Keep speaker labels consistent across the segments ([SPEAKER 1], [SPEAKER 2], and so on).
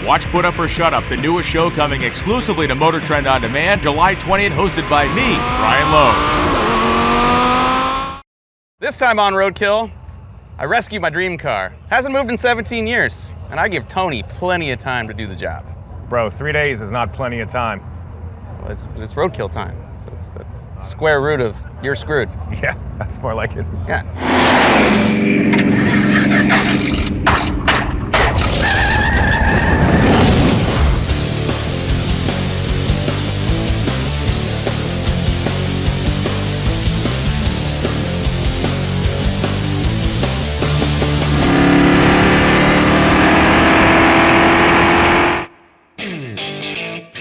[SPEAKER 1] Watch Put Up or Shut Up, the newest show coming exclusively to MotorTrend On Demand, July 20th, hosted by me, Brian Lowe.
[SPEAKER 2] This time on Roadkill, I rescued my dream car. Hasn't moved in 17 years, and I give Tony plenty of time to do the job.
[SPEAKER 3] Bro, 3 days is not plenty of time.
[SPEAKER 2] Well, it's Roadkill time, so it's the square root of you're screwed.
[SPEAKER 3] Yeah, that's more like it.
[SPEAKER 2] Yeah.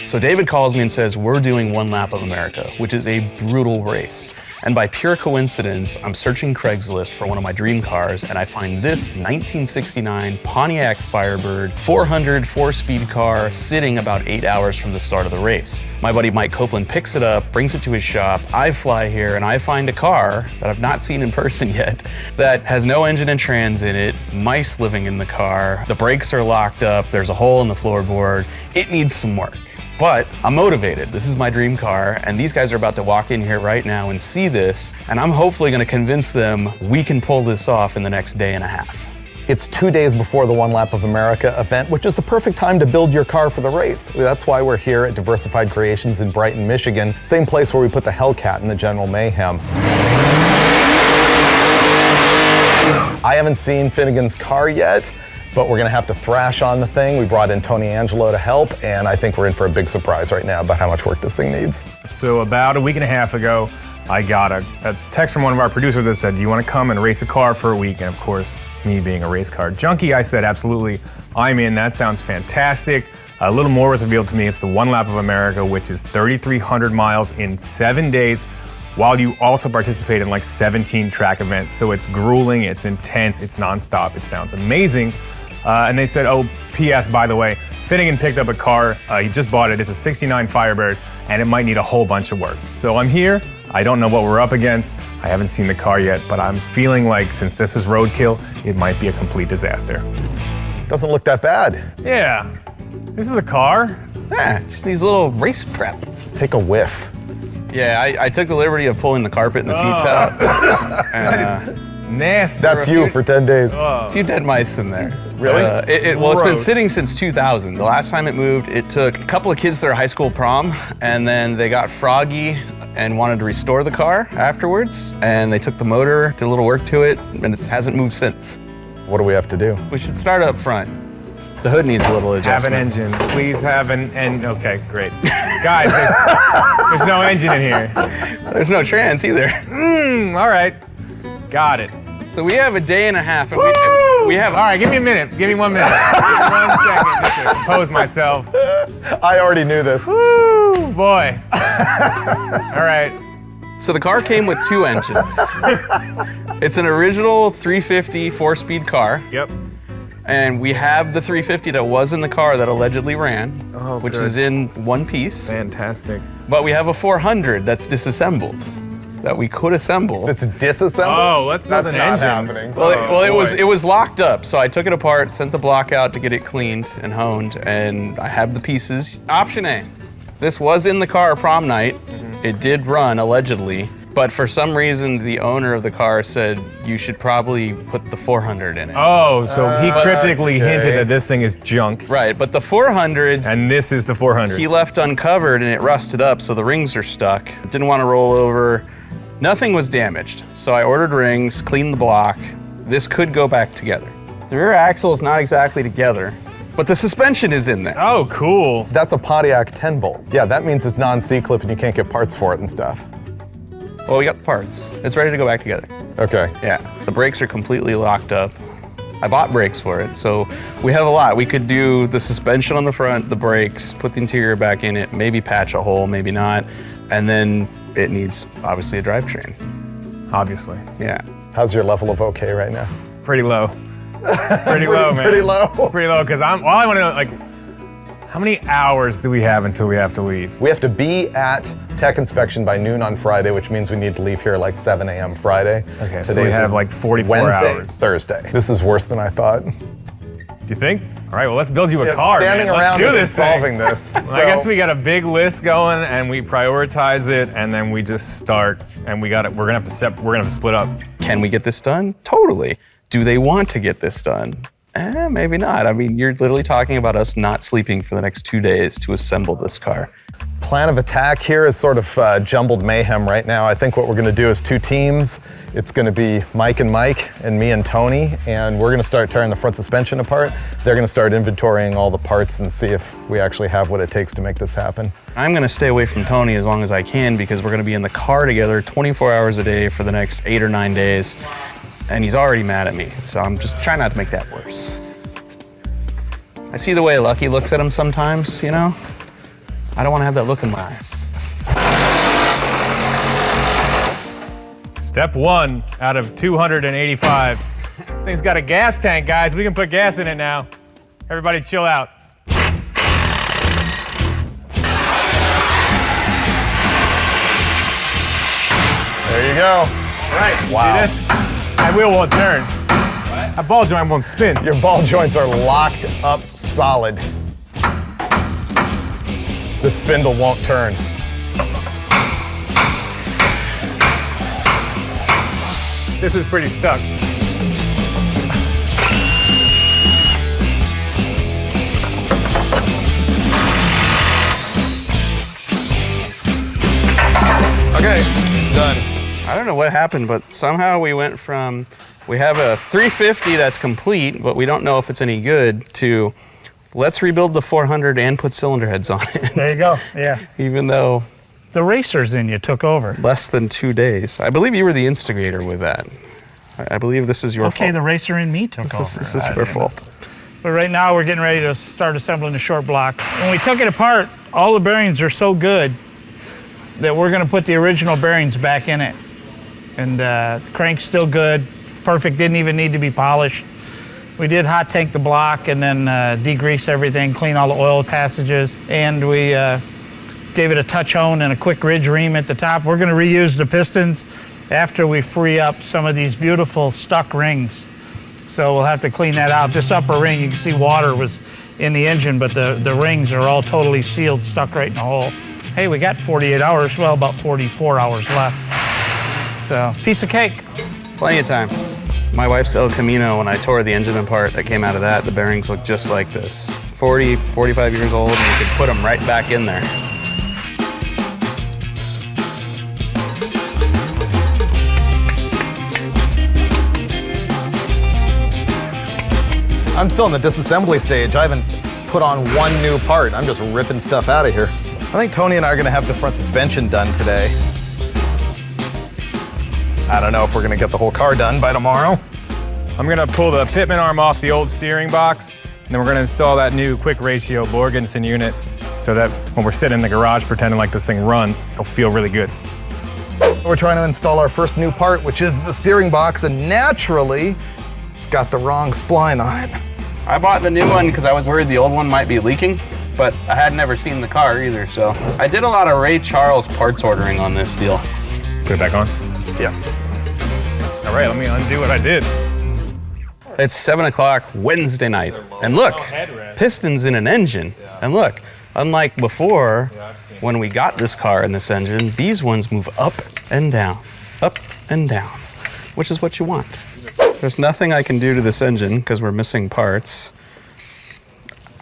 [SPEAKER 2] So David calls me and says, we're doing one lap of America, which is a brutal race. And by pure coincidence, I'm searching Craigslist for one of my dream cars, and I find this 1969 Pontiac Firebird 400 4-speed car sitting about 8 hours from the start of the race. My buddy Mike Copeland picks it up, brings it to his shop. I fly here and I find a car that I've not seen in person yet that has no engine and trans in it, mice living in the car, the brakes are locked up, there's a hole in the floorboard. It needs some work. But I'm motivated. This is my dream car, and these guys are about to walk in here right now and see this, and I'm hopefully gonna convince them we can pull this off in the next day and a half.
[SPEAKER 4] It's 2 days before the One Lap of America event, which is the perfect time to build your car for the race. That's why we're here at Diversified Creations in Brighton, Michigan, same place where we put the Hellcat in the General Mayhem. I haven't seen Finnegans' car yet, but we're gonna have to thrash on the thing. We brought in Tony Angelo to help, and I think we're in for a big surprise right now about how much work this thing needs.
[SPEAKER 3] So about a week and a half ago, I got a text from one of our producers that said, do you want to come and race a car for a week? And of course, me being a race car junkie, I said, absolutely, I'm in. That sounds fantastic. A little more was revealed to me. It's the One Lap of America, which is 3,300 miles in 7 days, while you also participate in like 17 track events. So it's grueling, it's intense, it's nonstop. It sounds amazing. And they said, oh, P.S. by the way, Finnegan picked up a car, he just bought it, it's a 69 Firebird, and it might need a whole bunch of work. So I'm here, I don't know what we're up against, I haven't seen the car yet, but I'm feeling like since this is Roadkill, it might be a complete disaster.
[SPEAKER 4] Doesn't look that bad.
[SPEAKER 3] Yeah, this is a car.
[SPEAKER 2] Yeah, just needs a little race prep.
[SPEAKER 4] Take a whiff.
[SPEAKER 2] Yeah, I took the liberty of pulling the carpet and the seats out.
[SPEAKER 3] That is nasty.
[SPEAKER 4] That's you for 10 days.
[SPEAKER 2] A few dead mice in there.
[SPEAKER 4] Really?
[SPEAKER 2] Well, it's been sitting since 2000. The last time it moved, it took a couple of kids to their high school prom, and then they got froggy and wanted to restore the car afterwards, and they took the motor, did a little work to it, and it hasn't moved since.
[SPEAKER 4] What do we have to do?
[SPEAKER 2] We should start up front. The hood needs a little adjustment.
[SPEAKER 3] Have an engine. Please have an engine. Okay, great. Guys, there's no engine in here.
[SPEAKER 2] There's no trans either.
[SPEAKER 3] All right. Got it.
[SPEAKER 2] So we have a day and a half, and we have.
[SPEAKER 3] All right, give me a minute. Give me 1 minute. Give me 1 second just to compose myself.
[SPEAKER 4] I already knew this.
[SPEAKER 3] Woo, boy. All right.
[SPEAKER 2] So the car came with 2 engines. It's an original 350 4-speed car.
[SPEAKER 3] Yep.
[SPEAKER 2] And we have the 350 that was in the car that allegedly ran, which is in one piece.
[SPEAKER 3] Fantastic.
[SPEAKER 2] But we have a 400 that's disassembled, that we could assemble.
[SPEAKER 4] It's disassembled?
[SPEAKER 3] Oh, that's not an engine.
[SPEAKER 4] Happening.
[SPEAKER 2] Well, it was locked up, so I took it apart, sent the block out to get it cleaned and honed, and I have the pieces. Option A. This was in the car prom night. It did run, allegedly, but for some reason, the owner of the car said, you should probably put the 400 in it.
[SPEAKER 3] Oh, so he cryptically hinted that this thing is junk.
[SPEAKER 2] Right, but the 400...
[SPEAKER 3] And this is the 400.
[SPEAKER 2] He left uncovered and it rusted up, so the rings are stuck. Didn't want to roll over. Nothing was damaged, so I ordered rings, cleaned the block. This could go back together. The rear axle is not exactly together, but the suspension is in there.
[SPEAKER 3] Oh, cool.
[SPEAKER 4] That's a Pontiac 10-bolt. Yeah, that means it's non-C-clip and you can't get parts for it and stuff.
[SPEAKER 2] Well, we got the parts. It's ready to go back together.
[SPEAKER 4] Okay.
[SPEAKER 2] Yeah, the brakes are completely locked up. I bought brakes for it, so we have a lot. We could do the suspension on the front, the brakes, put the interior back in it, maybe patch a hole, maybe not, and then it needs, obviously, a drivetrain.
[SPEAKER 3] Obviously.
[SPEAKER 2] Yeah.
[SPEAKER 4] How's your level of okay right now?
[SPEAKER 3] Pretty low. Pretty low, man.
[SPEAKER 4] Pretty low.
[SPEAKER 3] It's pretty low, because all I want to know, like, how many hours do we have until we have to leave?
[SPEAKER 4] We have to be at tech inspection by noon on Friday, which means we need to leave here like 7 a.m. Friday.
[SPEAKER 3] Okay, so we have like 44
[SPEAKER 4] Wednesday,
[SPEAKER 3] hours.
[SPEAKER 4] Thursday. This is worse than I thought.
[SPEAKER 3] Do you think? All right, well, let's build you a car,
[SPEAKER 4] standing
[SPEAKER 3] man.
[SPEAKER 4] around
[SPEAKER 3] Let's do this thing.
[SPEAKER 4] solving this.
[SPEAKER 3] Well, I guess we got a big list going, and we prioritize it, and then we just start, and we're gonna have to split up.
[SPEAKER 2] Can we get this done? Totally. Do they want to get this done? Maybe not. I mean, you're literally talking about us not sleeping for the next 2 days to assemble this car.
[SPEAKER 4] Plan of attack here is sort of jumbled mayhem right now. I think what we're gonna do is 2 teams. It's gonna be Mike and me and Tony, and we're gonna start tearing the front suspension apart. They're gonna start inventorying all the parts and see if we actually have what it takes to make this happen.
[SPEAKER 2] I'm gonna stay away from Tony as long as I can because we're gonna be in the car together 24 hours a day for the next 8 or 9 days. And he's already mad at me, so I'm just trying not to make that worse. I see the way Lucky looks at him sometimes, you know? I don't want to have that look in my eyes.
[SPEAKER 3] Step 1 out of 285. This thing's got a gas tank, guys. We can put gas in it now. Everybody chill out.
[SPEAKER 4] There you go.
[SPEAKER 3] All right,
[SPEAKER 4] Wow.
[SPEAKER 3] see this? That wheel won't turn. What? That ball joint won't spin.
[SPEAKER 4] Your ball joints are locked up solid. The spindle won't turn.
[SPEAKER 3] This is pretty stuck.
[SPEAKER 4] Okay, done.
[SPEAKER 2] I don't know what happened, but somehow we went from, we have a 350 that's complete, but we don't know if it's any good, to let's rebuild the 400 and put cylinder heads on it.
[SPEAKER 5] There you go, yeah.
[SPEAKER 2] Even though
[SPEAKER 5] The racers in you took over.
[SPEAKER 2] less than 2 days. I believe you were the instigator with that. I believe this is your fault.
[SPEAKER 5] Okay, the racer in me took over.
[SPEAKER 2] This is your fault.
[SPEAKER 5] But right now we're getting ready to start assembling the short block. When we took it apart, all the bearings are so good that we're gonna put the original bearings back in it. And the crank's still good, perfect, didn't even need to be polished. We did hot tank the block and then degrease everything, clean all the oil passages, and we gave it a touch hone and a quick ridge ream at the top. We're gonna reuse the pistons after we free up some of these beautiful stuck rings. So we'll have to clean that out. This upper ring, you can see water was in the engine, but the rings are all totally sealed, stuck right in the hole. Hey, we got 48 hours, well, about 44 hours left. So, piece of cake.
[SPEAKER 2] Plenty of time. My wife's El Camino, when I tore the engine apart that came out of that, the bearings look just like this. 40, 45 years old, and you could put them right back in there.
[SPEAKER 4] I'm still in the disassembly stage. I haven't put on one new part. I'm just ripping stuff out of here. I think Tony and I are gonna have the front suspension done today. I don't know if we're gonna get the whole car done by tomorrow.
[SPEAKER 3] I'm gonna pull the pitman arm off the old steering box, and then we're gonna install that new quick ratio Borgensen unit so that when we're sitting in the garage pretending like this thing runs, it'll feel really good.
[SPEAKER 4] We're trying to install our first new part, which is the steering box, and naturally, it's got the wrong spline on it.
[SPEAKER 2] I bought the new one because I was worried the old one might be leaking, but I had never seen the car either, so. I did a lot of Ray Charles parts ordering on this deal.
[SPEAKER 3] Put it back on.
[SPEAKER 4] Yeah.
[SPEAKER 3] All right, let me undo what I did.
[SPEAKER 2] It's 7 o'clock Wednesday night, and look, pistons in an engine. And look, unlike before, when we got this car and this engine, these ones move up and down, which is what you want. There's nothing I can do to this engine because we're missing parts.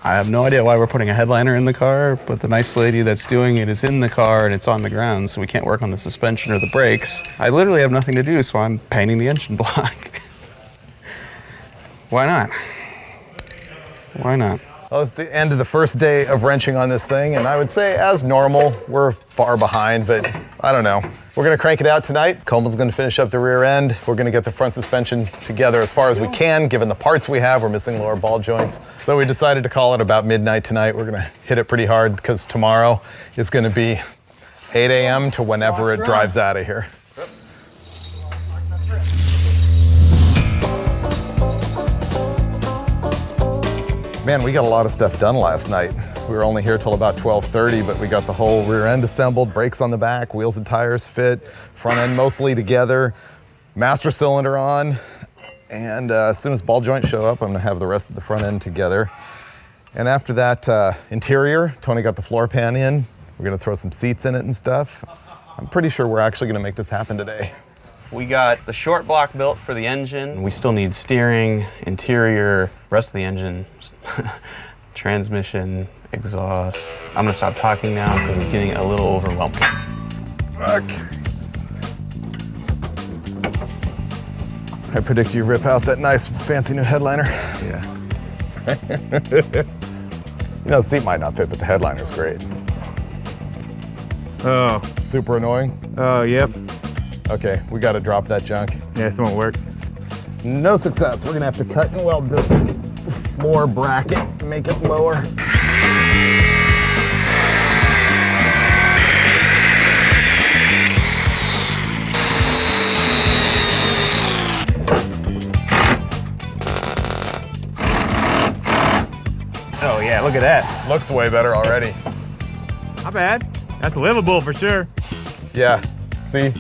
[SPEAKER 2] I have no idea why we're putting a headliner in the car, but the nice lady that's doing it is in the car and it's on the ground, so we can't work on the suspension or the brakes. I literally have nothing to do, so I'm painting the engine block. Why not? Why not?
[SPEAKER 4] Well, it's the end of the first day of wrenching on this thing, and I would say, as normal, we're far behind, but I don't know. We're gonna crank it out tonight. Coleman's gonna finish up the rear end. We're gonna get the front suspension together as far as we can, given the parts we have. We're missing lower ball joints. So we decided to call it about midnight tonight. We're gonna hit it pretty hard because tomorrow is gonna be 8 a.m. to whenever it drives out of here. Man, we got a lot of stuff done last night. We were only here till about 12:30, but we got the whole rear end assembled, brakes on the back, wheels and tires fit, front end mostly together, master cylinder on, and as soon as ball joints show up, I'm gonna have the rest of the front end together. And after that interior, Tony got the floor pan in. We're gonna throw some seats in it and stuff. I'm pretty sure we're actually gonna make this happen today.
[SPEAKER 2] We got the short block built for the engine. We still need steering, interior, rest of the engine, transmission, exhaust. I'm gonna stop talking now because it's getting a little overwhelming.
[SPEAKER 4] Okay. I predict you rip out that nice fancy new headliner.
[SPEAKER 3] Yeah.
[SPEAKER 4] You know, the seat might not fit, but the headliner's great.
[SPEAKER 3] Oh.
[SPEAKER 4] Super annoying.
[SPEAKER 3] Oh, yep.
[SPEAKER 4] Okay, we gotta drop that junk.
[SPEAKER 3] Yeah, this won't work.
[SPEAKER 4] No success. We're gonna have to cut and weld this floor bracket and make it lower.
[SPEAKER 3] Oh, yeah, look at that.
[SPEAKER 4] Looks way better already.
[SPEAKER 3] Not bad. That's livable for sure.
[SPEAKER 4] Yeah, see,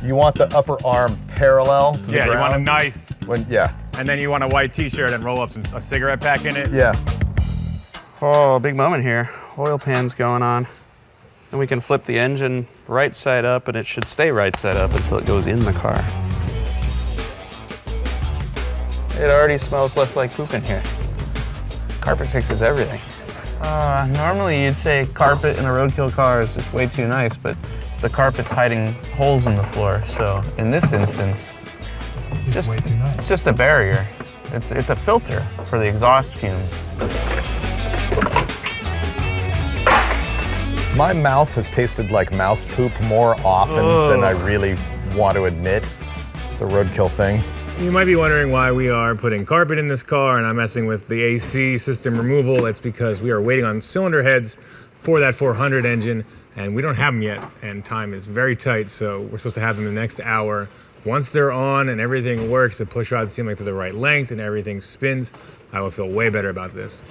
[SPEAKER 4] you want the upper arm parallel to the ground.
[SPEAKER 3] Yeah, you want a nice,
[SPEAKER 4] Yeah.
[SPEAKER 3] and then you want a white t-shirt and roll up a cigarette pack in it.
[SPEAKER 4] Yeah.
[SPEAKER 2] Oh, big moment here. Oil pan's going on. And we can flip the engine right side up and it should stay right side up until it goes in the car. It already smells less like poop in here. Carpet fixes everything. Normally you'd say carpet in a roadkill car is just way too nice, but the carpet's hiding holes in the floor. So in this instance, it's just a barrier. It's a filter for the exhaust fumes.
[SPEAKER 4] My mouth has tasted like mouse poop more often than I really want to admit. It's a roadkill thing.
[SPEAKER 3] You might be wondering why we are putting carpet in this car and I'm messing with the AC system removal. It's because we are waiting on cylinder heads for that 400 engine and we don't have them yet and time is very tight, so we're supposed to have them in the next hour. Once they're on and everything works, the push rods seem like they're the right length and everything spins, I will feel way better about this.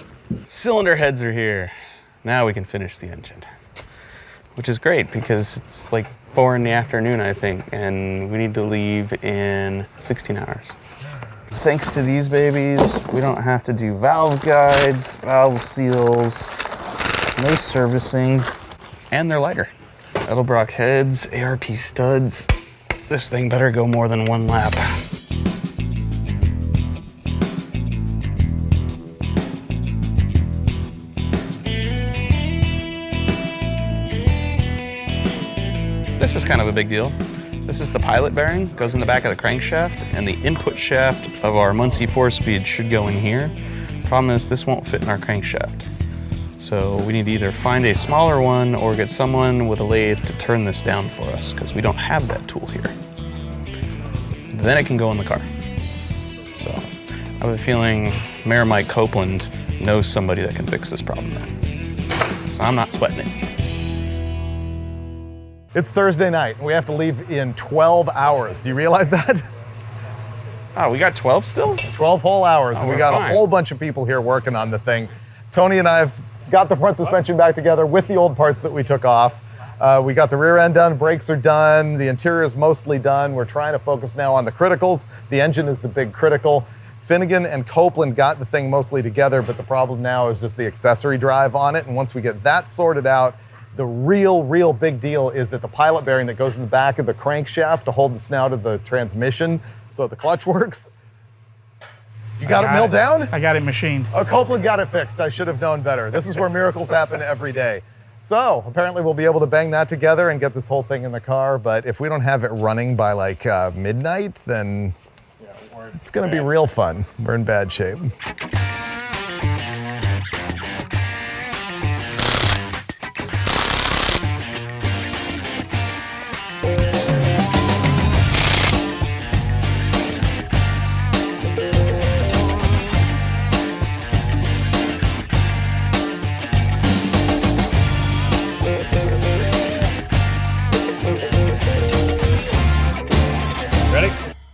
[SPEAKER 2] Cylinder heads are here. Now we can finish the engine, which is great because it's like 4 in the afternoon, I think, and we need to leave in 16 hours. Thanks to these babies, we don't have to do valve guides, valve seals, no servicing, and they're lighter. Edelbrock heads, ARP studs. This thing better go more than 1 lap. This is kind of a big deal. This is the pilot bearing, goes in the back of the crankshaft, and the input shaft of our Muncie 4-speed should go in here. Problem is, this won't fit in our crankshaft. So we need to either find a smaller one or get someone with a lathe to turn this down for us, because we don't have that tool here. Then it can go in the car. So I have a feeling Mayor Mike Copeland knows somebody that can fix this problem then. So I'm not sweating it.
[SPEAKER 4] It's Thursday night, and we have to leave in 12 hours. Do you realize that?
[SPEAKER 2] Oh, we got 12 still?
[SPEAKER 4] 12 whole hours, and we got a whole bunch of people here working on the thing. Tony and I have got the front suspension back together with the old parts that we took off. We got the rear end done, brakes are done, the interior is mostly done. We're trying to focus now on the criticals. The engine is the big critical. Finnegan and Copeland got the thing mostly together, but the problem now is just the accessory drive on it. And once we get that sorted out, the real big deal is that the pilot bearing that goes in the back of the crankshaft to hold the snout of the transmission so the clutch works. You got it milled down?
[SPEAKER 5] I got it machined.
[SPEAKER 4] Oh, Copeland got it fixed. I should have known better. This is where miracles happen every day. So apparently we'll be able to bang that together and get this whole thing in the car. But if we don't have it running by like midnight, then it's going to be real fun. We're in bad shape.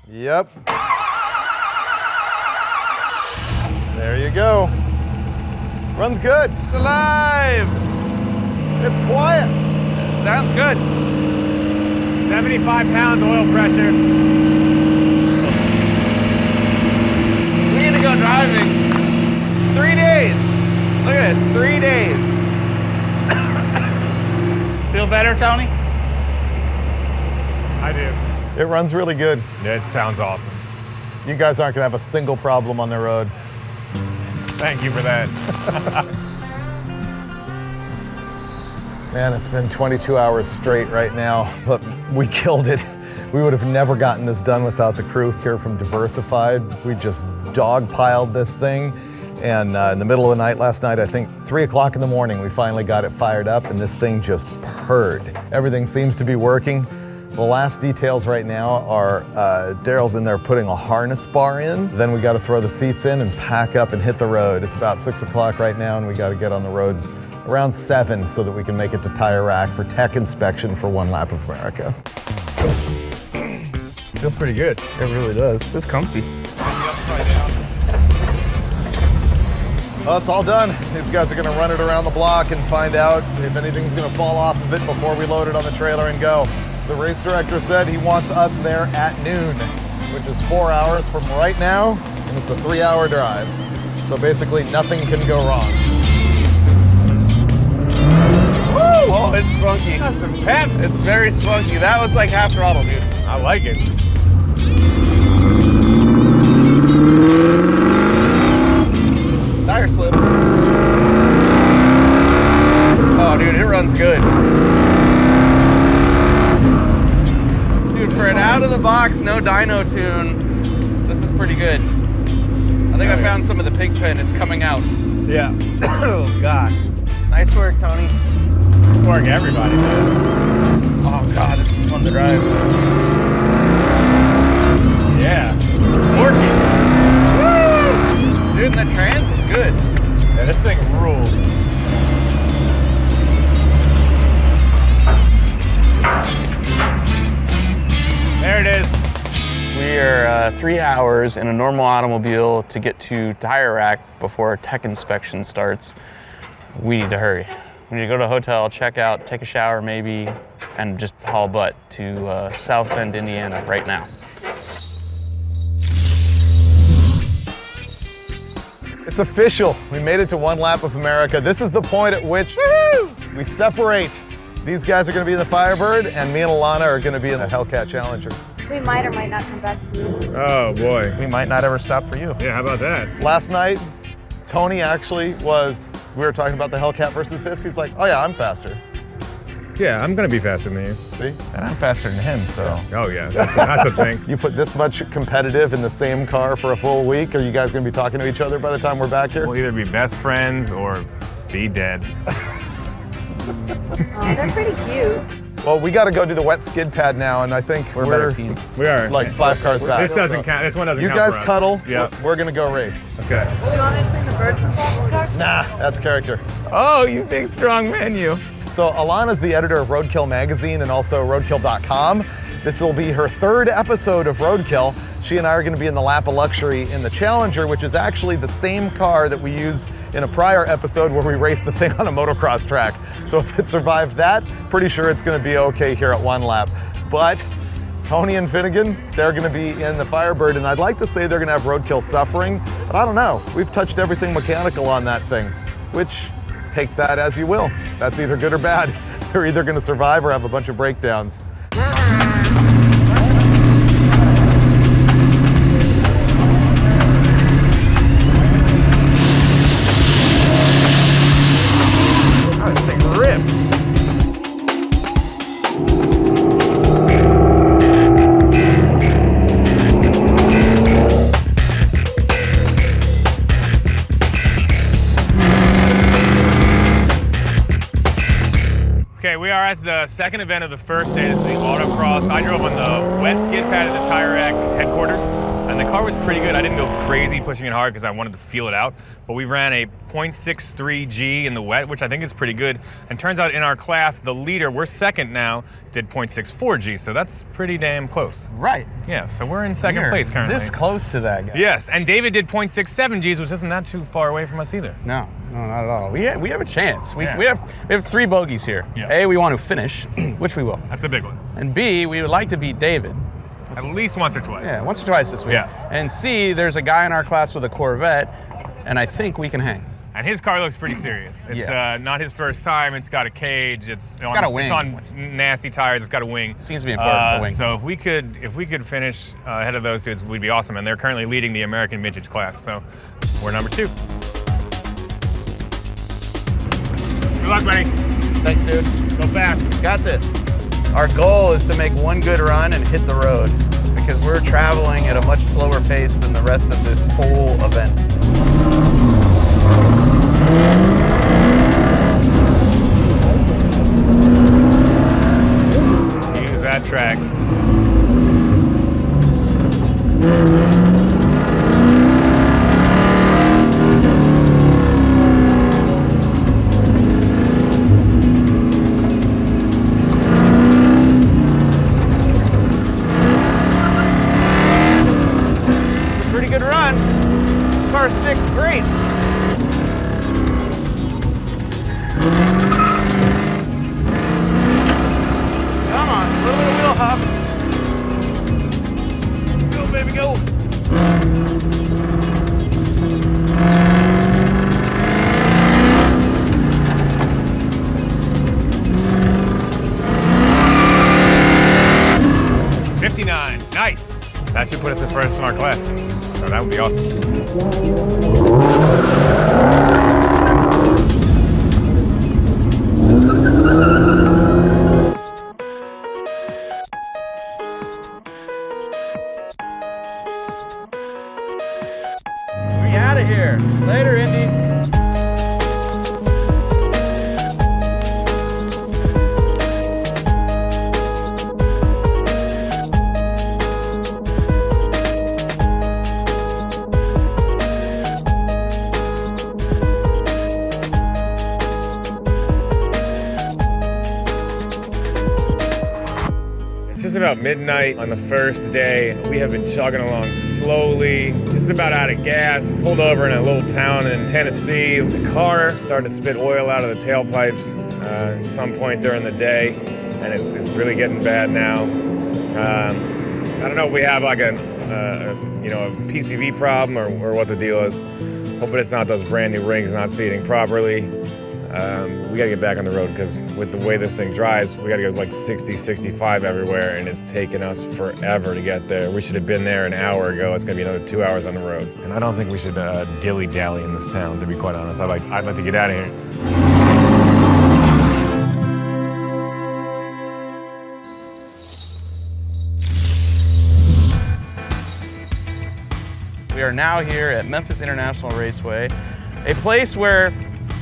[SPEAKER 4] Yep. There you go. Runs good.
[SPEAKER 2] It's alive!
[SPEAKER 4] It's quiet.
[SPEAKER 2] Sounds good.
[SPEAKER 3] 75 pounds oil pressure.
[SPEAKER 2] We need to go driving. 3 days. Look at this, 3 days.
[SPEAKER 5] Feel better, Tony?
[SPEAKER 3] I do.
[SPEAKER 4] It runs really good.
[SPEAKER 3] It sounds awesome.
[SPEAKER 4] You guys aren't gonna have a single problem on the road.
[SPEAKER 3] Thank you for that.
[SPEAKER 4] Man, it's been 22 hours straight right now, but we killed it. We would have never gotten this done without the crew here from Diversified. We just dogpiled this thing. And in the middle of the night last night, I think 3 o'clock in the morning, we finally got it fired up and this thing just purred. Everything seems to be working. The last details right now are Daryl's in there putting a harness bar in. Then we got to throw the seats in and pack up and hit the road. It's about 6 o'clock right now and we got to get on the road around 7 so that we can make it to Tire Rack for tech inspection for one lap of America.
[SPEAKER 3] Feels pretty good.
[SPEAKER 2] It really does. It's comfy.
[SPEAKER 4] Well, it's all done. These guys are gonna run it around the block and find out if anything's gonna fall off of it before we load it on the trailer and go. The race director said he wants us there at noon, which is 4 hours from right now, and it's a 3-hour drive. So basically nothing can go wrong.
[SPEAKER 2] Woo! Oh, it's spunky.
[SPEAKER 3] That's some pep.
[SPEAKER 2] It's very spunky. That was like half throttle, dude.
[SPEAKER 3] I like it.
[SPEAKER 2] Tire slip. Oh, dude, it runs good. Dude, for an out of the box, no dyno tune, this is pretty good. I think I found some of the pig pen. It's coming out.
[SPEAKER 3] Yeah.
[SPEAKER 2] Oh, God. Nice work, Tony.
[SPEAKER 3] It's work, everybody, man.
[SPEAKER 2] Oh, God, this is fun to drive.
[SPEAKER 3] Yeah. Working.
[SPEAKER 2] Woo! Dude, and the trans is good.
[SPEAKER 3] Yeah, this thing rules. There it is.
[SPEAKER 2] We are 3 hours in a normal automobile to get to Tire Rack before tech inspection starts. We need to hurry. We need to go to a hotel, check out, take a shower maybe, and just haul butt to South Bend, Indiana right now.
[SPEAKER 4] It's official. We made it to one lap of America. This is the point at which we separate. These guys are going to be in the Firebird, and me and Alana are going to be in the Hellcat Challenger.
[SPEAKER 6] We might or might not come back to you.
[SPEAKER 3] Oh, boy.
[SPEAKER 2] We might not ever stop for you.
[SPEAKER 3] Yeah, how about that?
[SPEAKER 4] Last night, Tony actually we were talking about the Hellcat versus this. He's like, oh yeah, I'm faster.
[SPEAKER 3] Yeah, I'm going to be faster than you.
[SPEAKER 4] See?
[SPEAKER 2] And I'm faster than him, so.
[SPEAKER 3] Oh, yeah, that's a thing.
[SPEAKER 4] You put this much competitive in the same car for a full week, are you guys going to be talking to each other by the time we're back here?
[SPEAKER 3] We'll either be best friends or be dead.
[SPEAKER 6] Oh, they're pretty cute.
[SPEAKER 4] Well, we got to go do the wet skid pad now, and I think
[SPEAKER 2] We're a better team.
[SPEAKER 3] We are.
[SPEAKER 4] like 5 cars back.
[SPEAKER 3] This doesn't count. This one doesn't
[SPEAKER 4] You
[SPEAKER 3] count
[SPEAKER 4] guys
[SPEAKER 3] for us.
[SPEAKER 4] cuddle.
[SPEAKER 3] Yeah.
[SPEAKER 4] We're going to go race.
[SPEAKER 3] Okay.
[SPEAKER 6] Do you want me to clean the bird from the car?
[SPEAKER 4] Nah, that's character.
[SPEAKER 3] Oh, you big, strong man, you.
[SPEAKER 4] So Alana's the editor of Roadkill Magazine and also roadkill.com. This will be her 3rd episode of Roadkill. She and I are going to be in the lap of luxury in the Challenger, which is actually the same car that we used in a prior episode where we raced the thing on a motocross track. So if it survived that, pretty sure it's going to be okay here at one lap. But Tony and Finnegan, they're going to be in the Firebird, and I'd like to say they're going to have Roadkill suffering, but I don't know. We've touched everything mechanical on that thing, which take that as you will. That's either good or bad. They're either going to survive or have a bunch of breakdowns.
[SPEAKER 3] Okay, we are at the second event of the first day. This is the autocross. I drove on the wet skid pad at the Tire Rack headquarters, and the car was pretty good. I didn't go crazy pushing it hard because I wanted to feel it out, but we ran a 0.63 G in the wet, which I think is pretty good. And turns out in our class, the leader, we're second now, did 0.64 G, so that's pretty damn close.
[SPEAKER 2] Right.
[SPEAKER 3] Yeah, so we're in second place currently.
[SPEAKER 2] This close to that guy.
[SPEAKER 3] Yes, and David did 0.67 Gs, which isn't that too far away from us either.
[SPEAKER 2] No, not at all. We have a chance. We
[SPEAKER 3] Yeah.
[SPEAKER 2] have 3 bogeys here.
[SPEAKER 3] Yeah.
[SPEAKER 2] A, we want to finish, which we will.
[SPEAKER 3] That's a big one.
[SPEAKER 2] And B, we would like to beat David.
[SPEAKER 3] At least once or twice.
[SPEAKER 2] Yeah, once or twice this week.
[SPEAKER 3] Yeah.
[SPEAKER 2] And C, there's a guy in our class with a Corvette, and I think we can hang.
[SPEAKER 3] And his car looks pretty serious. It's not his first time. It's got a cage. It's
[SPEAKER 2] got a wing.
[SPEAKER 3] It's on nasty tires. It's got a wing.
[SPEAKER 2] Seems to be important. The wing.
[SPEAKER 3] So if we could finish ahead of those dudes, we'd be awesome. And they're currently leading the American vintage class. So we're number 2. Good luck, buddy.
[SPEAKER 2] Thanks, dude.
[SPEAKER 3] Go fast.
[SPEAKER 2] Got this. Our goal is to make one good run and hit the road because we're traveling at a much slower pace than the rest of this whole event.
[SPEAKER 3] Use that track.
[SPEAKER 2] Pretty good run. Car sticks great. Come on, a little bit of wheel hop. Go, baby, go.
[SPEAKER 3] '59. Nice. That should put us in first in our class. So that would be awesome.
[SPEAKER 2] We out of here. Later, Indy.
[SPEAKER 3] It's just about midnight on the first day. We have been chugging along slowly, just about out of gas, pulled over in a little town in Tennessee. The car started to spit oil out of the tailpipes at some point during the day, and it's really getting bad now. I don't know if we have like a PCV problem or what the deal is. Hoping it's not those brand new rings not seating properly. We gotta get back on the road because with the way this thing drives, we gotta go like 60, 65 everywhere, and it's taken us forever to get there. We should have been there an hour ago. It's gonna be another 2 hours on the road. And I don't think we should dilly-dally in this town, to be quite honest. I'd like to get out of here.
[SPEAKER 2] We are now here at Memphis International Raceway, a place where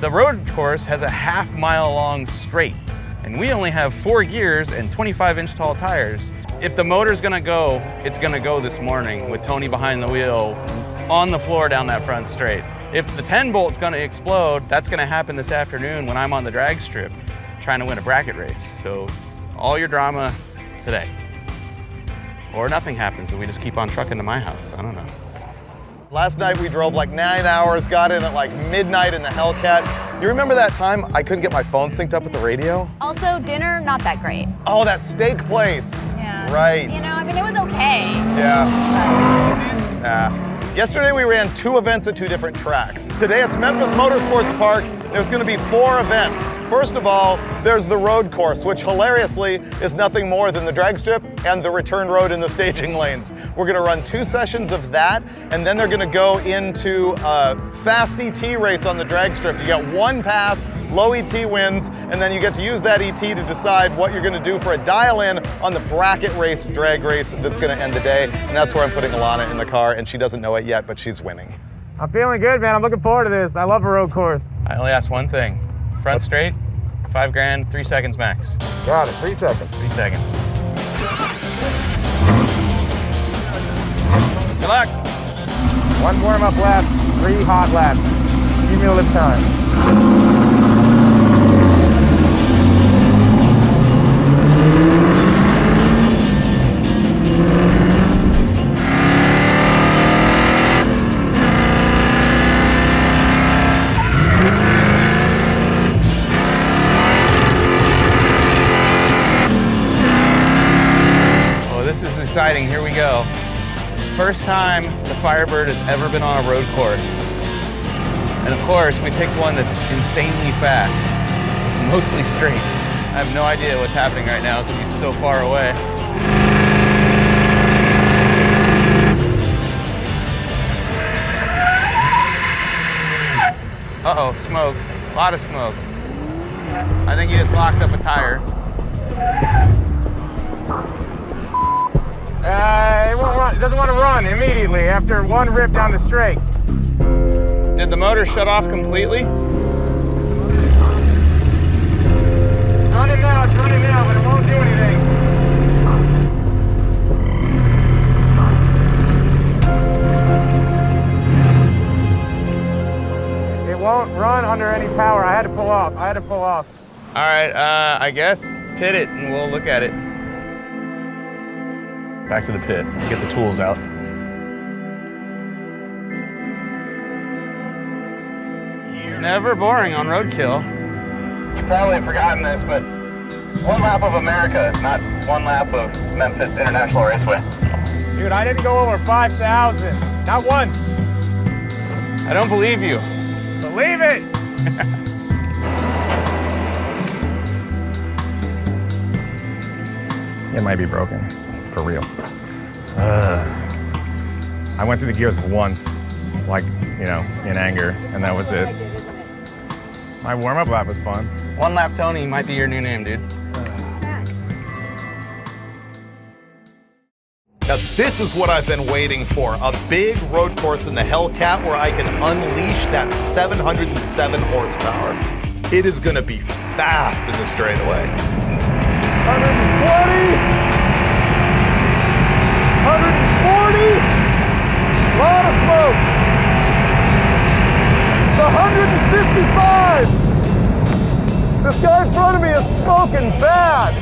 [SPEAKER 2] the road course has a half-mile long straight, and we only have 4 gears and 25-inch tall tires. If the motor's gonna go, it's gonna go this morning with Tony behind the wheel on the floor down that front straight. If the 10-bolt's gonna explode, that's gonna happen this afternoon when I'm on the drag strip trying to win a bracket race. So all your drama today. Or nothing happens and we just keep on trucking to my house, I don't know.
[SPEAKER 4] Last night we drove like 9 hours, got in at like midnight in the Hellcat. You remember that time I couldn't get my phone synced up with the radio?
[SPEAKER 6] Also, dinner, not that great.
[SPEAKER 4] Oh, that steak place.
[SPEAKER 6] Yeah.
[SPEAKER 4] Right.
[SPEAKER 6] You know, I mean, it was okay.
[SPEAKER 4] Yeah. Yesterday we ran 2 events at 2 different tracks. Today it's Memphis Motorsports Park. There's gonna be 4 events. First of all, there's the road course, which hilariously is nothing more than the drag strip and the return road in the staging lanes. We're gonna run 2 sessions of that, and then they're gonna go into a fast ET race on the drag strip. You get 1 pass, low ET wins, and then you get to use that ET to decide what you're gonna do for a dial-in on the bracket race, drag race that's gonna end the day. And that's where I'm putting Alana in the car, and she doesn't know it yet, but she's winning.
[SPEAKER 3] I'm feeling good, man. I'm looking forward to this. I love a road course.
[SPEAKER 2] I only ask one thing. Front straight, 5 grand, 3 seconds max.
[SPEAKER 3] Got it, 3 seconds.
[SPEAKER 2] 3 seconds. Good luck.
[SPEAKER 3] 1 warm-up lap, 3 hot laps. Cumulative time.
[SPEAKER 2] Exciting, here we go. First time the Firebird has ever been on a road course. And of course, we picked one that's insanely fast, mostly straights. I have no idea what's happening right now because he's so far away. Uh-oh, smoke. A lot of smoke. I think he just locked up a tire.
[SPEAKER 3] It won't run. It doesn't want to run immediately after one rip down the straight.
[SPEAKER 2] Did the motor shut off completely?
[SPEAKER 3] It's running now, but it won't do anything. It won't run under any power. I had to pull off.
[SPEAKER 2] All right, I guess pit it and we'll look at it. Back to the pit, get the tools out. Never boring on Roadkill.
[SPEAKER 7] You've probably forgotten this, but one lap of America, not one lap of Memphis International Raceway.
[SPEAKER 3] Dude, I didn't go over 5,000. Not one.
[SPEAKER 2] I don't believe you.
[SPEAKER 3] Believe it. It might be broken, for real. I went through the gears once, like, you know, in anger, and that was it. My warm-up lap was fun.
[SPEAKER 2] One Lap Tony might be your new name, dude.
[SPEAKER 4] Now this is what I've been waiting for, a big road course in the Hellcat where I can unleash that 707 horsepower. It is gonna be fast in the straightaway.
[SPEAKER 3] 120! 140! Lot of smoke! It's 155! This guy in front of me is smoking bad!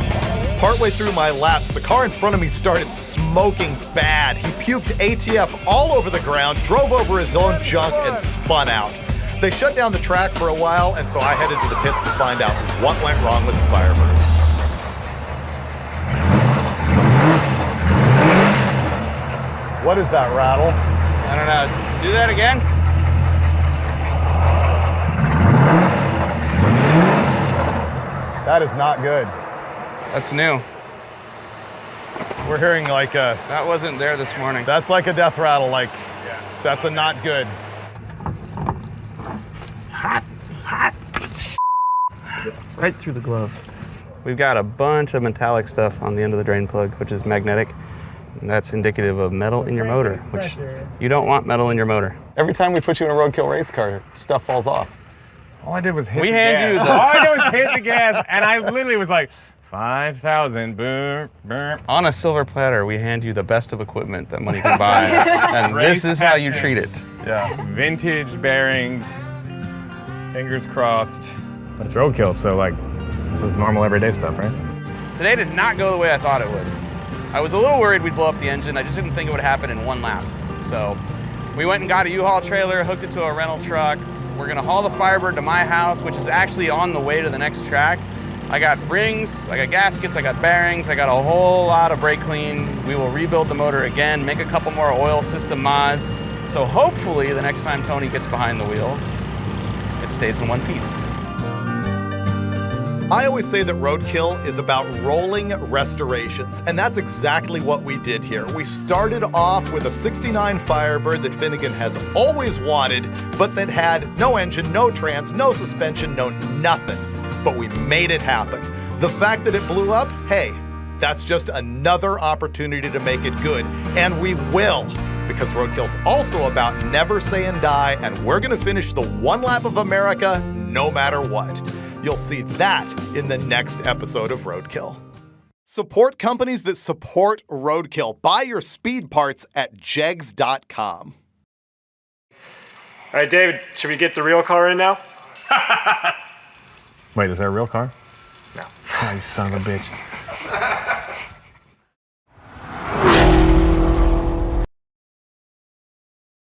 [SPEAKER 4] Partway through my laps, the car in front of me started smoking bad. He puked ATF all over the ground, drove over his own junk, and spun out. They shut down the track for a while, and so I headed to the pits to find out what went wrong with the Firebird. What is that rattle?
[SPEAKER 2] I don't know. Do that again?
[SPEAKER 4] That is not good.
[SPEAKER 2] That's new.
[SPEAKER 4] We're hearing like a...
[SPEAKER 2] That wasn't there this morning.
[SPEAKER 4] That's like a death rattle, like, that's a not good.
[SPEAKER 2] Hot. Right through the glove. We've got a bunch of metallic stuff on the end of the drain plug, which is magnetic. And that's indicative of metal in your motor, which you don't want metal in your motor.
[SPEAKER 4] Every time we put you in a roadkill race car, stuff falls off.
[SPEAKER 3] All I did was hit
[SPEAKER 2] We
[SPEAKER 3] the
[SPEAKER 2] hand
[SPEAKER 3] gas.
[SPEAKER 2] you the-
[SPEAKER 3] All I did was hit the gas, and I literally was like, 5,000, boom, boom.
[SPEAKER 2] On a silver platter, we hand you the best of equipment that money can buy, and this is how you treat it.
[SPEAKER 4] Yeah.
[SPEAKER 3] Vintage bearings, fingers crossed. But it's roadkill, so like, this is normal everyday stuff, right?
[SPEAKER 2] Today did not go the way I thought it would. I was a little worried we'd blow up the engine. I just didn't think it would happen in one lap. So we went and got a U-Haul trailer, hooked it to a rental truck. We're gonna haul the Firebird to my house, which is actually on the way to the next track. I got rings, I got gaskets, I got bearings, I got a whole lot of brake clean. We will rebuild the motor again, make a couple more oil system mods. So hopefully the next time Tony gets behind the wheel, it stays in one piece.
[SPEAKER 4] I always say that Roadkill is about rolling restorations, and that's exactly what we did here. We started off with a '69 Firebird that Finnegan has always wanted, but that had no engine, no trans, no suspension, no nothing. But we made it happen. The fact that it blew up, hey, that's just another opportunity to make it good, and we will. Because Roadkill's also about never say and die, and we're gonna finish the one lap of America no matter what. You'll see that in the next episode of Roadkill. Support companies that support Roadkill. Buy your speed parts at jegs.com.
[SPEAKER 8] All right, David, should we get the real car in now?
[SPEAKER 3] Wait, is that a real car?
[SPEAKER 8] No.
[SPEAKER 3] Oh, you son of a bitch.